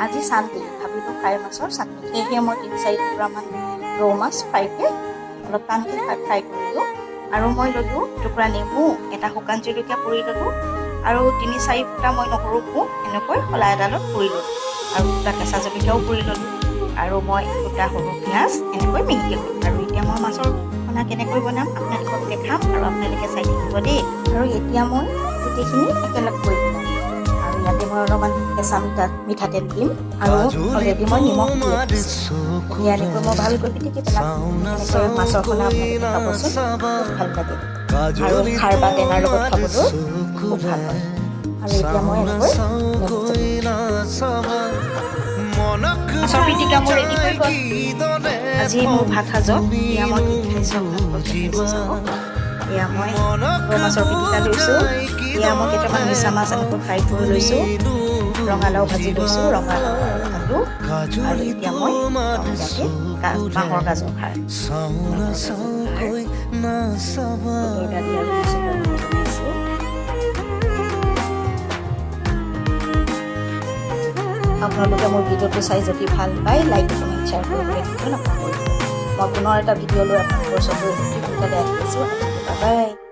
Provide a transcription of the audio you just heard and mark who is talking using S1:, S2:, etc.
S1: আজি চানডে ভাবিলোঁ ফ্ৰাই মাছৰ চাটনি। সেয়েহে মই 3-4 টুকুৰামান ৰৌ মাছ ফ্ৰাইকৈ অলপ টানকৈ ফ্ৰাই কৰিলোঁ। আৰু মই ল'লোঁ টুকুৰা নেমু, এটা শুকান জলকীয়া পুৰি ল'লোঁ আৰু 3-4 ফুটা মই নহৰু পুৰ এনেকৈ শলা এডালত পুৰি ল'লোঁ আৰু দুটা কেঁচা জলকীয়াও পুৰি ল'লোঁ আৰু মই দুটা সৰু পিঁয়াজ এনেকৈ মিহিকৈ কৰিলোঁ। আৰু এতিয়া মই মাছৰ পোনা কেনেকৈ বনাম আপোনালোকক দেখাম আৰু আপোনালোকে চাই থাকিব দেই। আৰু এতিয়া মই গোটেইখিনি একেলগ কৰি পেলাম। আৰু ইয়াতে মই অলপমান কেঁচা মিঠাতেল দিম আৰু অলৰেডি মই নিমখ দি দিছোঁ। এতিয়া এনেকৈ মই ভালকৈ পিটিকি পেলাম। এনেকৈ মাছৰ পোনা আপোনালোকে খাবচোন, খুব ভাল লাগে আৰু খাৰ বা টেঙাৰ লগত খাবলৈও খুব ভাল হয়। আৰু এতিয়া মই এনেকৈ মাছৰ পিটিকা মোৰ ৰেডি হৈ গ'ল। আজি মোৰ ভাত সাজত এয়া মই কি খাইছোঁ আপোনালোকক দেখাইছোঁ। এয়া মই ৰৌ মাছৰ পিটিকা লৈছোঁ, এয়া মই কেইটামান মিছা মাছ এনেকৈ ফ্ৰাই কৰি লৈছোঁ, ৰঙালাও ভাজি লৈছোঁ, ৰঙালাও আৰু আলু, আৰু এতিয়া মই ইয়াতে মাহৰ গাজৰ খাৰ, বুটৰ দালি আৰু মচুৰ দালি বনাইছোঁ। আপোনালোকে মোৰ ভিডিঅ'টো চাই যদি ভাল পায় লাইক কমেণ্ট শ্বেয়াৰ কৰিবলৈ কিন্তু নাপাহৰিব। মই পুনৰ এটা ভিডিঅ' লৈ আপোনালোকৰ ওচৰলৈ সোনকালে আহি আছোঁ। Bye bye.